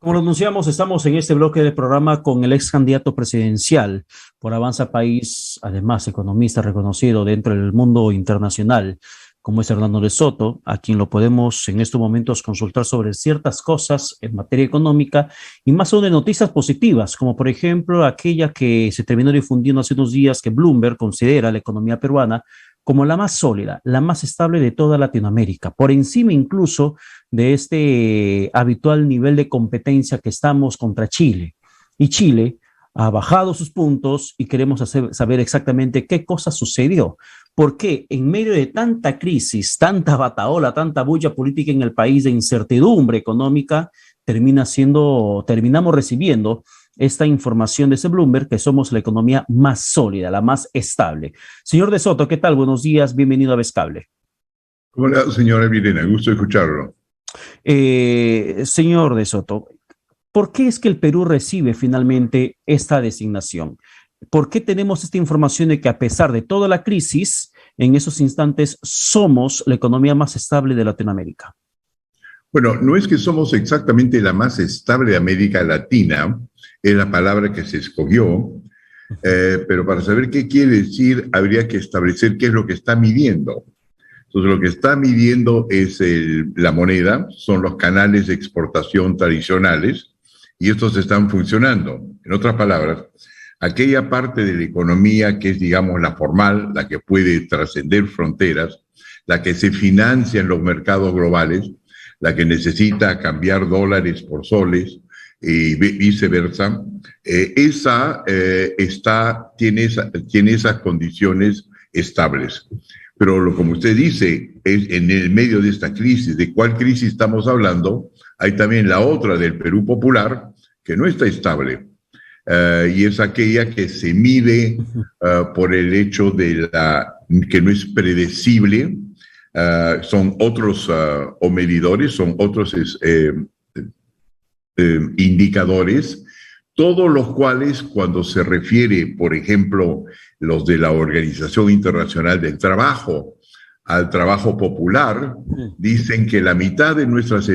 Como lo anunciamos, estamos en este bloque del programa con el ex candidato presidencial por Avanza País, además economista reconocido dentro del mundo internacional, como es Hernando de Soto, a quien lo podemos en estos momentos consultar sobre ciertas cosas en materia económica y más aún de noticias positivas, como por ejemplo aquella que se terminó difundiendo hace unos días que Bloomberg considera la economía peruana como la más sólida, la más estable de toda Latinoamérica, por encima incluso de este habitual nivel de competencia que estamos contra Chile. Y Chile ha bajado sus puntos y queremos saber exactamente qué cosa sucedió. ¿Por qué en medio de tanta crisis, tanta batahola, tanta bulla política en el país de incertidumbre económica, terminamos recibiendo esta información de ese Bloomberg que somos la economía más sólida, la más estable? Señor De Soto, ¿qué tal? Buenos días, bienvenido a Vescable. ¿Cómo le va, señora Vilena? Gusto escucharlo. Señor De Soto, ¿por qué es que el Perú recibe finalmente esta designación? ¿Por qué tenemos esta información de que a pesar de toda la crisis, en esos instantes somos la economía más estable de Latinoamérica? Bueno, no es que somos exactamente la más estable de América Latina, es la palabra que se escogió, pero para saber qué quiere decir habría que establecer qué es lo que está midiendo. Entonces, lo que está midiendo es la moneda, son los canales de exportación tradicionales, y estos están funcionando. En otras palabras, aquella parte de la economía que es, digamos, la formal, la que puede trascender fronteras, la que se financia en los mercados globales, la que necesita cambiar dólares por soles y viceversa, tiene esas condiciones estables. Pero como usted dice, es en el medio de esta crisis. ¿De cuál crisis estamos hablando? Hay también la otra del Perú popular, que no está estable. Y es aquella que se mide por el hecho de que no es predecible. Son otros o medidores, son otros indicadores, todos los cuales, cuando se refiere, por ejemplo, los de la Organización Internacional del Trabajo, al trabajo popular, dicen que la mitad de nuestras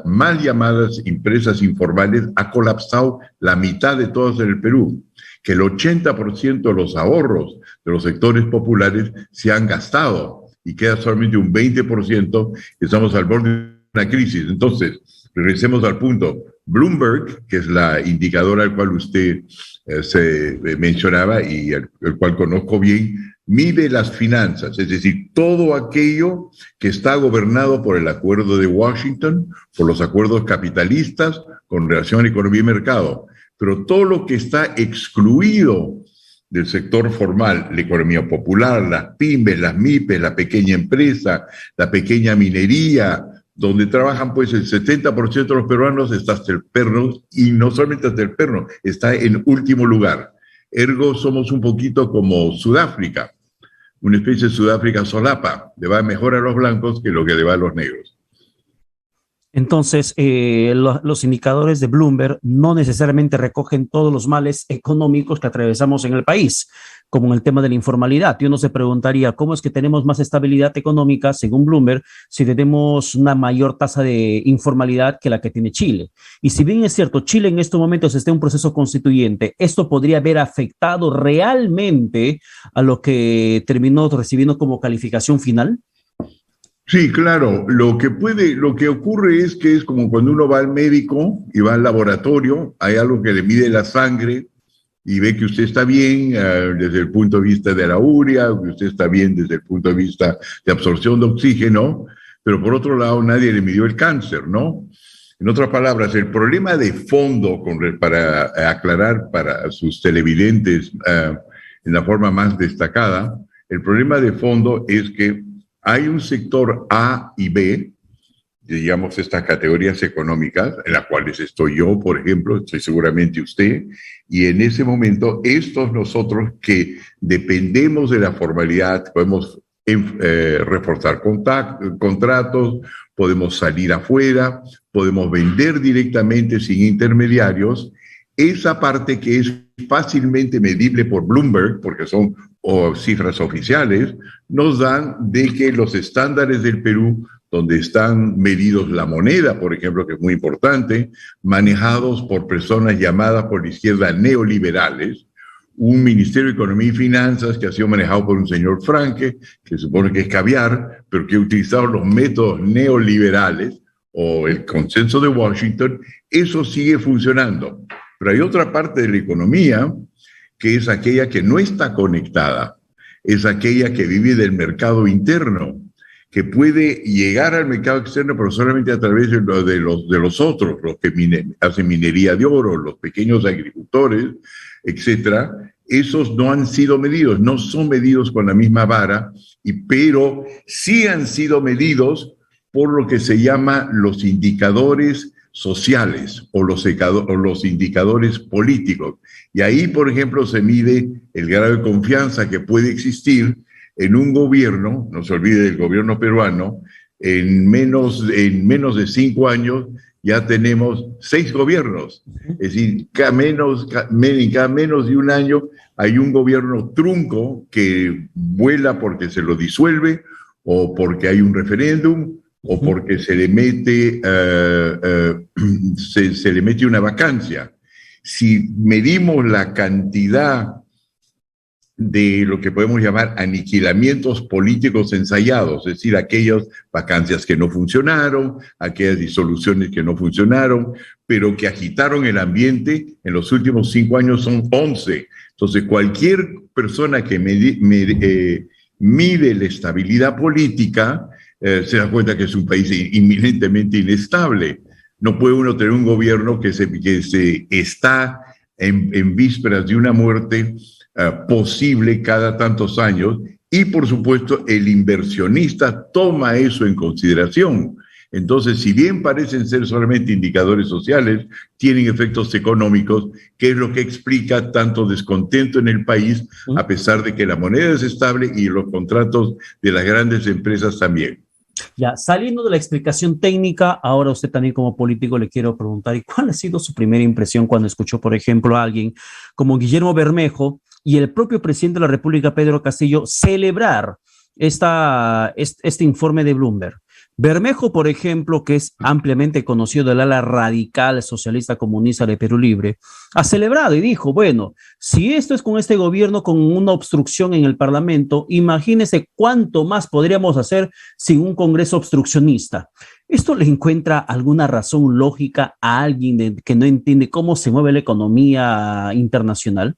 mal llamadas empresas informales ha colapsado, la mitad de todas en el Perú, que el 80% de los ahorros de los sectores populares se han gastado y queda solamente un 20%, estamos al borde de una crisis. Entonces, regresemos al punto. Bloomberg, que es la indicadora al cual usted se mencionaba y el cual conozco bien, mide las finanzas, es decir, todo aquello que está gobernado por el Acuerdo de Washington, por los acuerdos capitalistas con relación a economía y mercado, pero todo lo que está excluido del sector formal, la economía popular, las pymes, las MIPES, la pequeña empresa, la pequeña minería, donde trabajan pues el 70% de los peruanos, está hasta el perno, y no solamente hasta el perno, está en último lugar. Ergo, somos un poquito como Sudáfrica, una especie de Sudáfrica solapa, le va mejor a los blancos que lo que le va a los negros. Entonces, los indicadores de Bloomberg no necesariamente recogen todos los males económicos que atravesamos en el país, como en el tema de la informalidad. Y uno se preguntaría, ¿cómo es que tenemos más estabilidad económica, según Bloomberg, si tenemos una mayor tasa de informalidad que la que tiene Chile? Y si bien es cierto, Chile en estos momentos está en un proceso constituyente, ¿esto podría haber afectado realmente a lo que terminó recibiendo como calificación final? Sí, claro. Lo que ocurre es que es como cuando uno va al médico y va al laboratorio, hay algo que le mide la sangre y ve que usted está bien desde el punto de vista de la urea, que usted está bien desde el punto de vista de absorción de oxígeno, pero por otro lado nadie le midió el cáncer, ¿no? En otras palabras, el problema de fondo, para aclarar para sus televidentes en la forma más destacada, el problema de fondo es que hay un sector A y B, digamos, estas categorías económicas, en las cuales estoy yo, por ejemplo, estoy seguramente usted, y en ese momento, nosotros que dependemos de la formalidad, podemos reforzar contratos, podemos salir afuera, podemos vender directamente sin intermediarios. Esa parte que es fácilmente medible por Bloomberg, porque son cifras oficiales, nos dan de que los estándares del Perú donde están medidos la moneda, por ejemplo, que es muy importante, manejados por personas llamadas por la izquierda neoliberales, un Ministerio de Economía y Finanzas que ha sido manejado por un señor Franke, que se supone que es caviar, pero que ha utilizado los métodos neoliberales o el consenso de Washington. Eso sigue funcionando. Pero hay otra parte de la economía que es aquella que no está conectada, es aquella que vive del mercado interno, que puede llegar al mercado externo, pero solamente a través de los otros, los que hacen minería de oro, los pequeños agricultores, etcétera. Esos no han sido medidos, no son medidos con la misma vara, pero sí han sido medidos por lo que se llama los indicadores sociales o los indicadores políticos. Y ahí, por ejemplo, se mide el grado de confianza que puede existir en un gobierno, no se olvide del gobierno peruano, en menos de 5 años ya tenemos 6 gobiernos. Es decir, cada menos de un año hay un gobierno trunco que vuela porque se lo disuelve o porque hay un referéndum o porque se le mete, se le mete una vacancia. Si medimos la cantidad de lo que podemos llamar aniquilamientos políticos ensayados, es decir, aquellas vacancias que no funcionaron, aquellas disoluciones que no funcionaron, pero que agitaron el ambiente en los últimos 5 años son 11. Entonces, cualquier persona que mide la estabilidad política se da cuenta que es un país inminentemente inestable. No puede uno tener un gobierno que se está en vísperas de una muerte posible cada tantos años, y por supuesto el inversionista toma eso en consideración. Entonces, si bien parecen ser solamente indicadores sociales, tienen efectos económicos, que es lo que explica tanto descontento en el país, a pesar de que la moneda es estable y los contratos de las grandes empresas también. Ya, saliendo de la explicación técnica, ahora usted también como político le quiero preguntar, ¿y cuál ha sido su primera impresión cuando escuchó, por ejemplo, a alguien como Guillermo Bermejo y el propio presidente de la República, Pedro Castillo, celebrar este informe de Bloomberg? Bermejo, por ejemplo, que es ampliamente conocido del ala radical socialista comunista de Perú Libre, ha celebrado y dijo, bueno, si esto es con este gobierno con una obstrucción en el Parlamento, imagínese cuánto más podríamos hacer sin un Congreso obstruccionista. ¿Esto le encuentra alguna razón lógica a alguien que no entiende cómo se mueve la economía internacional?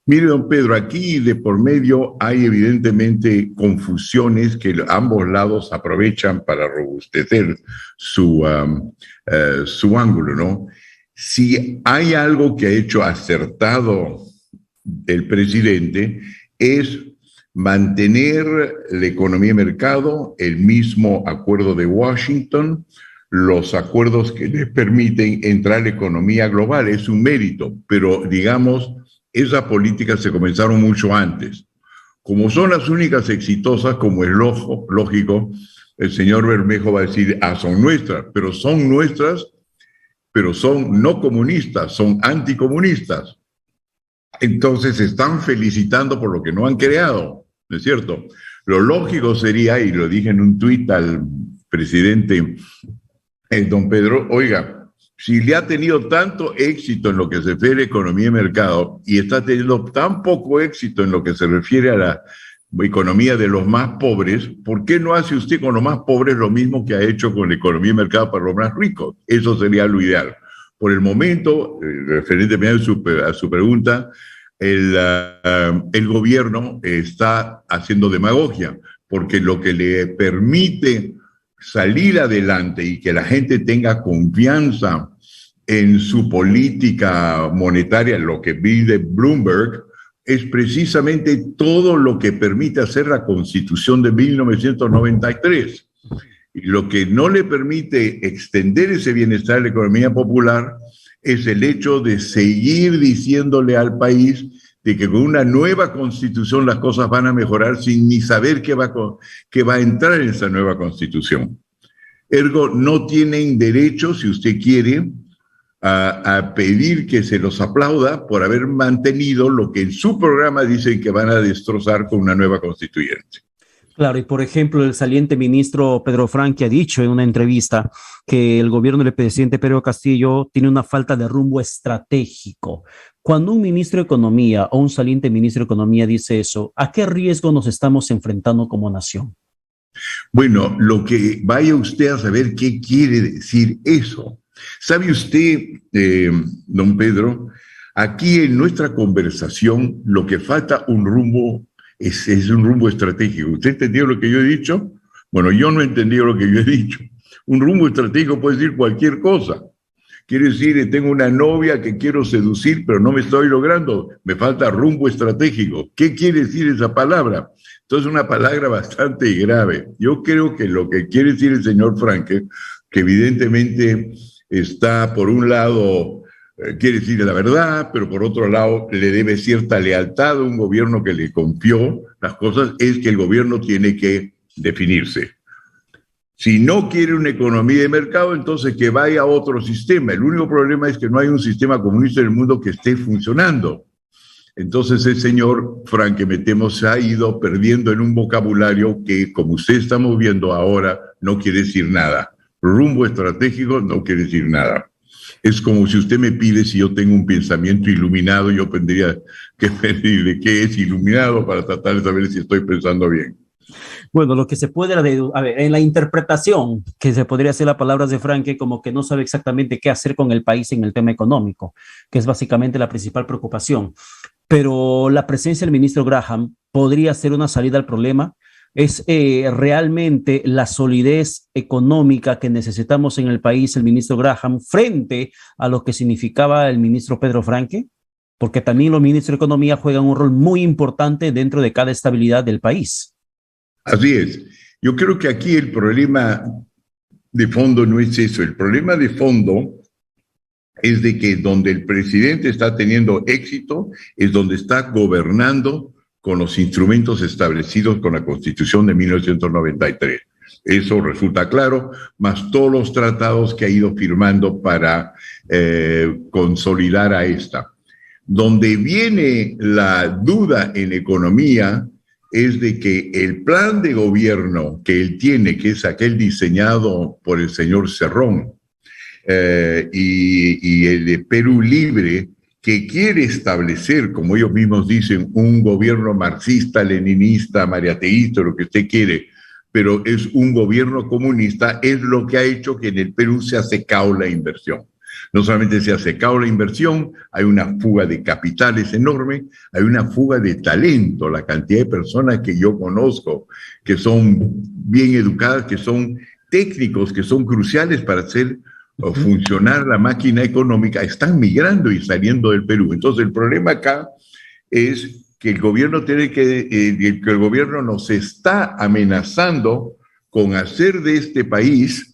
Mire, don Pedro, aquí de por medio hay evidentemente confusiones que ambos lados aprovechan para robustecer su ángulo, ¿no? Si hay algo que ha hecho acertado el presidente es mantener la economía de mercado, el mismo acuerdo de Washington, los acuerdos que le permiten entrar a la economía global. Es un mérito, pero digamos, esas políticas se comenzaron mucho antes. Como son las únicas exitosas, como es lógico, el señor Bermejo va a decir, son nuestras, pero son no comunistas, son anticomunistas. Entonces se están felicitando por lo que no han creado, ¿no es cierto? Lo lógico sería, y lo dije en un tuit al presidente, don Pedro, oiga, si le ha tenido tanto éxito en lo que se refiere a economía y mercado y está teniendo tan poco éxito en lo que se refiere a la economía de los más pobres, ¿por qué no hace usted con los más pobres lo mismo que ha hecho con la economía y mercado para los más ricos? Eso sería lo ideal. Por el momento, referentemente a su pregunta, el gobierno está haciendo demagogia, porque lo que le permite salir adelante y que la gente tenga confianza en su política monetaria, lo que pide Bloomberg, es precisamente todo lo que permite hacer la Constitución de 1993. Y lo que no le permite extender ese bienestar a la economía popular es el hecho de seguir diciéndole al país de que con una nueva constitución las cosas van a mejorar sin ni saber qué va a entrar en esa nueva constitución. Ergo, no tienen derecho, si usted quiere, a pedir que se los aplauda por haber mantenido lo que en su programa dicen que van a destrozar con una nueva constituyente. Claro, y por ejemplo, el saliente ministro Pedro Franque ha dicho en una entrevista que el gobierno del presidente Pedro Castillo tiene una falta de rumbo estratégico. Cuando un ministro de Economía o un saliente ministro de Economía dice eso, ¿a qué riesgo nos estamos enfrentando como nación? Bueno, lo que vaya usted a saber qué quiere decir eso. ¿Sabe usted, don Pedro? Aquí en nuestra conversación lo que falta un rumbo es un rumbo estratégico. ¿Usted entendió lo que yo he dicho? Bueno, yo no he entendido lo que yo he dicho. Un rumbo estratégico puede decir cualquier cosa. Quiere decir, tengo una novia que quiero seducir, pero no me estoy logrando. Me falta rumbo estratégico. ¿Qué quiere decir esa palabra? Entonces, una palabra bastante grave. Yo creo que lo que quiere decir el señor Franke, que evidentemente está, por un lado, quiere decir la verdad, pero por otro lado, le debe cierta lealtad a un gobierno que le confió las cosas, es que el gobierno tiene que definirse. Si no quiere una economía de mercado, entonces que vaya a otro sistema. El único problema es que no hay un sistema comunista en el mundo que esté funcionando. Entonces el señor Franke, me temo, se ha ido perdiendo en un vocabulario que, como usted estamos viendo ahora, no quiere decir nada. Rumbo estratégico no quiere decir nada. Es como si usted me pide si yo tengo un pensamiento iluminado, yo tendría que pedirle qué es iluminado para tratar de saber si estoy pensando bien. Bueno, lo que se puede, a ver, en la interpretación que se podría hacer las palabras de Franke, como que no sabe exactamente qué hacer con el país en el tema económico, que es básicamente la principal preocupación. Pero la presencia del ministro Graham podría ser una salida al problema. ¿Es realmente la solidez económica que necesitamos en el país el ministro Graham frente a lo que significaba el ministro Pedro Franque? Porque también los ministros de Economía juegan un rol muy importante dentro de cada estabilidad del país. Así es. Yo creo que aquí el problema de fondo no es eso. El problema de fondo es de que donde el presidente está teniendo éxito es donde está gobernando con los instrumentos establecidos con la Constitución de 1993. Eso resulta claro, más todos los tratados que ha ido firmando para consolidar a esta. Donde viene la duda en economía es de que el plan de gobierno que él tiene, que es aquel diseñado por el señor Cerrón, y el de Perú Libre, que quiere establecer, como ellos mismos dicen, un gobierno marxista, leninista, mariateísta, lo que usted quiere, pero es un gobierno comunista, es lo que ha hecho que en el Perú se ha secado la inversión. No solamente se ha secado la inversión, hay una fuga de capitales enorme, hay una fuga de talento. La cantidad de personas que yo conozco, que son bien educadas, que son técnicos, que son cruciales para hacer funcionar la máquina económica, están migrando y saliendo del Perú. Entonces el problema acá es que el gobierno tiene que el gobierno nos está amenazando con hacer de este país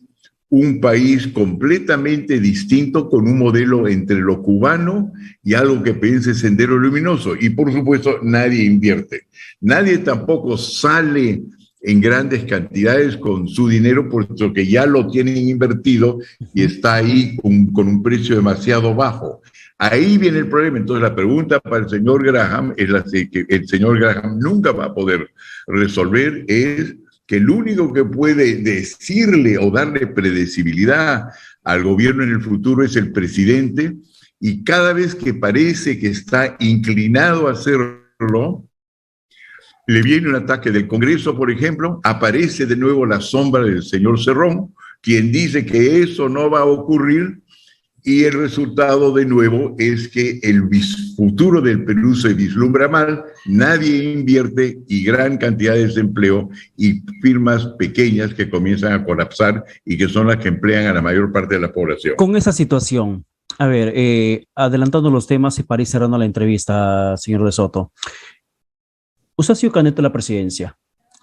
un país completamente distinto, con un modelo entre lo cubano y algo que piense Sendero Luminoso. Y por supuesto, nadie invierte. Nadie tampoco sale en grandes cantidades con su dinero, puesto que ya lo tienen invertido y está ahí con un precio demasiado bajo. Ahí viene el problema. Entonces la pregunta para el señor Graham es la que el señor Graham nunca va a poder resolver, es que el único que puede decirle o darle predecibilidad al gobierno en el futuro es el presidente, y cada vez que parece que está inclinado a hacerlo, le viene un ataque del Congreso, por ejemplo, aparece de nuevo la sombra del señor Cerrón, quien dice que eso no va a ocurrir, y el resultado de nuevo es que el futuro del Perú se vislumbra mal, nadie invierte y gran cantidad de desempleo y firmas pequeñas que comienzan a colapsar y que son las que emplean a la mayor parte de la población. Con esa situación, a ver, adelantando los temas y para ir cerrando la entrevista, señor De Soto, usted ha sido candidato a la presidencia.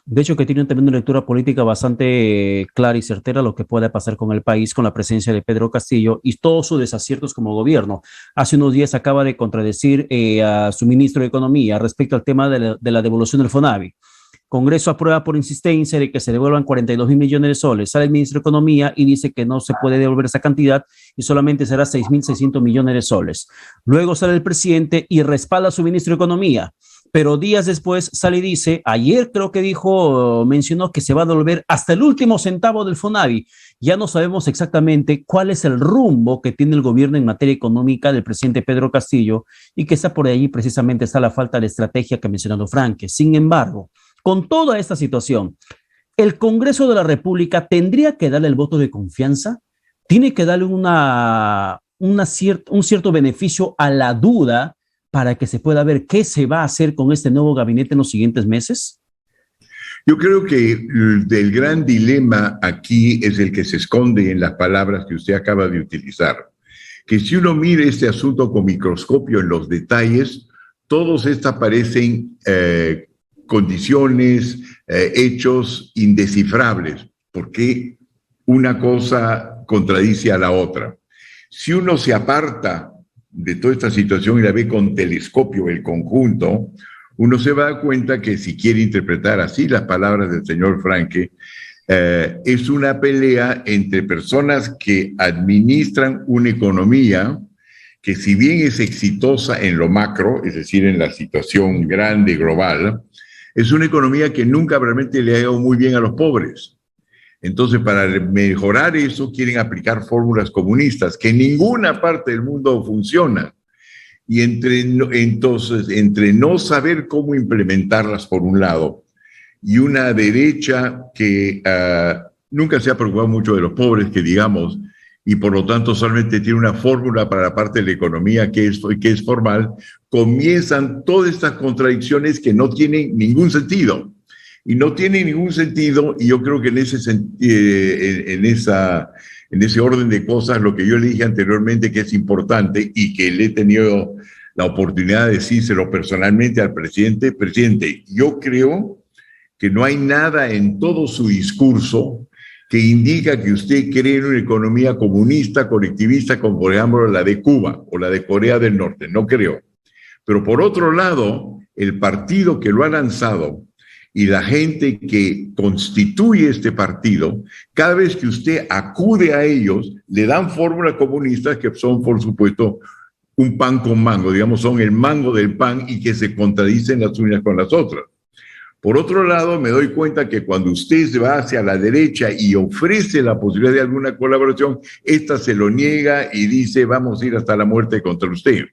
De hecho, que tiene también una lectura política bastante clara y certera lo que puede pasar con el país con la presencia de Pedro Castillo y todos sus desaciertos como gobierno. Hace unos días acaba de contradecir a su ministro de Economía respecto al tema de la devolución del FONAVI. Congreso aprueba por insistencia de que se devuelvan 42.000 millones de soles. Sale el ministro de Economía y dice que no se puede devolver esa cantidad y solamente será 6.600 millones de soles. Luego sale el presidente y respalda a su ministro de Economía, pero días después sale y dice, ayer creo que dijo, mencionó que se va a devolver hasta el último centavo del FONAVI. Ya no sabemos exactamente cuál es el rumbo que tiene el gobierno en materia económica del presidente Pedro Castillo y que está por ahí precisamente está la falta de estrategia que ha mencionado Franque. Sin embargo, con toda esta situación, ¿el Congreso de la República tendría que darle el voto de confianza? ¿Tiene que darle un cierto beneficio a la duda para que se pueda ver qué se va a hacer con este nuevo gabinete en los siguientes meses? Yo creo que el gran dilema aquí es el que se esconde en las palabras que usted acaba de utilizar. Que si uno mire este asunto con microscopio en los detalles, todos estos parecen condiciones, hechos indescifrables, porque una cosa contradice a la otra. Si uno se aparta de toda esta situación y la ve con telescopio, el conjunto, uno se va a dar cuenta que si quiere interpretar así las palabras del señor Franque, es una pelea entre personas que administran una economía que si bien es exitosa en lo macro, es decir, en la situación grande, global, es una economía que nunca realmente le ha ido muy bien a los pobres. Entonces, para mejorar eso, quieren aplicar fórmulas comunistas que en ninguna parte del mundo funcionan. Y entonces, entre no saber cómo implementarlas por un lado y una derecha que nunca se ha preocupado mucho de los pobres, que digamos, y por lo tanto solamente tiene una fórmula para la parte de la economía que es formal, comienzan todas estas contradicciones que no tienen ningún sentido. Y no tiene ningún sentido, y yo creo que en ese orden de cosas, lo que yo le dije anteriormente que es importante y que le he tenido la oportunidad de decírselo personalmente al presidente, yo creo que no hay nada en todo su discurso que indica que usted cree en una economía comunista, colectivista, como por ejemplo la de Cuba o la de Corea del Norte, no creo. Pero por otro lado, el partido que lo ha lanzado y la gente que constituye este partido, cada vez que usted acude a ellos, le dan fórmulas comunistas que son, por supuesto, un pan con mango, digamos, son el mango del pan y que se contradicen las unas con las otras. Por otro lado, me doy cuenta que cuando usted se va hacia la derecha y ofrece la posibilidad de alguna colaboración, esta se lo niega y dice, vamos a ir hasta la muerte contra usted.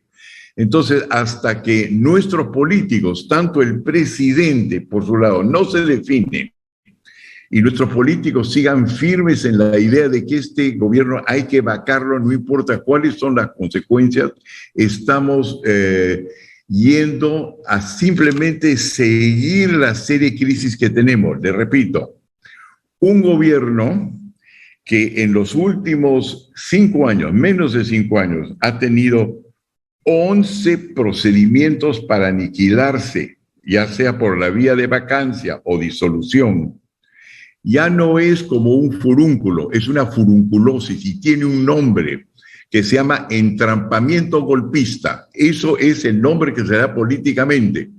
Entonces, hasta que nuestros políticos, tanto el presidente por su lado, no se define y nuestros políticos sigan firmes en la idea de que este gobierno hay que vacarlo, no importa cuáles son las consecuencias, estamos yendo a simplemente seguir la serie de crisis que tenemos. Le repito, un gobierno que en los últimos 5 años, menos de 5 años, ha tenido 11 procedimientos para aniquilarse, ya sea por la vía de vacancia o disolución. Ya no es como un furúnculo, es una furunculosis y tiene un nombre que se llama entrampamiento golpista. Eso es el nombre que se da políticamente.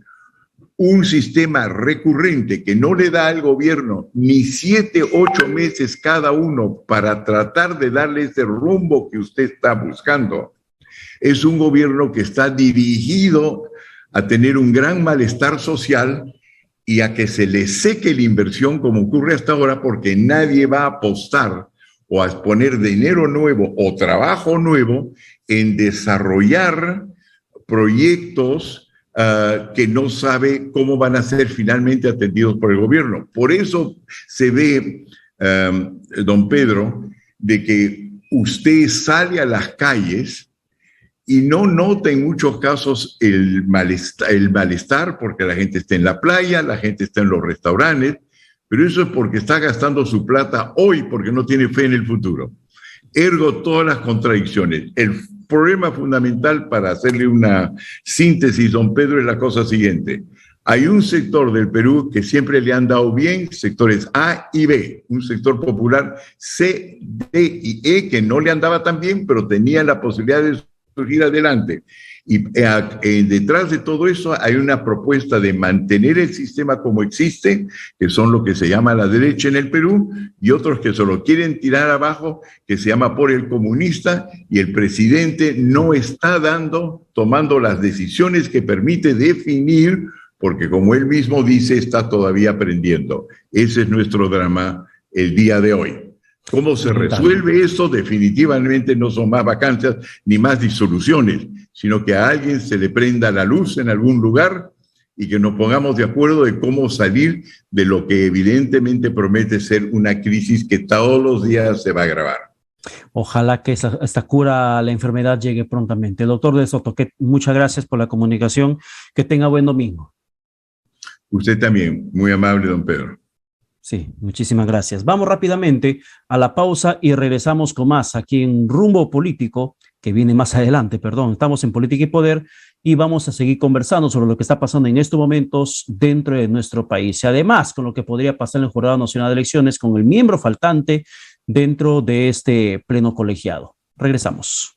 Un sistema recurrente que no le da al gobierno ni 7, 8 meses cada uno para tratar de darle ese rumbo que usted está buscando. Es un gobierno que está dirigido a tener un gran malestar social y a que se le seque la inversión como ocurre hasta ahora, porque nadie va a apostar o a poner dinero nuevo o trabajo nuevo en desarrollar proyectos que no sabe cómo van a ser finalmente atendidos por el gobierno. Por eso se ve, don Pedro, de que usted sale a las calles y no nota en muchos casos el malestar porque la gente está en la playa, la gente está en los restaurantes, pero eso es porque está gastando su plata hoy porque no tiene fe en el futuro. Ergo, todas las contradicciones. El problema fundamental, para hacerle una síntesis, don Pedro, es la cosa siguiente. Hay un sector del Perú que siempre le han dado bien, sectores A y B, un sector popular C, D y E que no le andaba tan bien, pero tenían la posibilidad de surgir adelante. Y detrás de todo eso hay una propuesta de mantener el sistema como existe, que son lo que se llama la derecha en el Perú, y otros que se lo quieren tirar abajo, que se llama por el comunista, y el presidente no está tomando las decisiones que permite definir porque como él mismo dice, está todavía aprendiendo. Ese es nuestro drama el día de hoy. ¿Cómo se resuelve esto? Definitivamente no son más vacancias ni más disoluciones, sino que a alguien se le prenda la luz en algún lugar y que nos pongamos de acuerdo de cómo salir de lo que evidentemente promete ser una crisis que todos los días se va a agravar. Ojalá que esta cura a la enfermedad llegue prontamente. Doctor de Soto, muchas gracias por la comunicación. Que tenga buen domingo. Usted también, muy amable, don Pedro. Sí, muchísimas gracias. Vamos rápidamente a la pausa y regresamos con más aquí en Rumbo Político, que viene más adelante, perdón. Estamos en Política y Poder y vamos a seguir conversando sobre lo que está pasando en estos momentos dentro de nuestro país. Y además, con lo que podría pasar en el Jurado Nacional de Elecciones con el miembro faltante dentro de este pleno colegiado. Regresamos.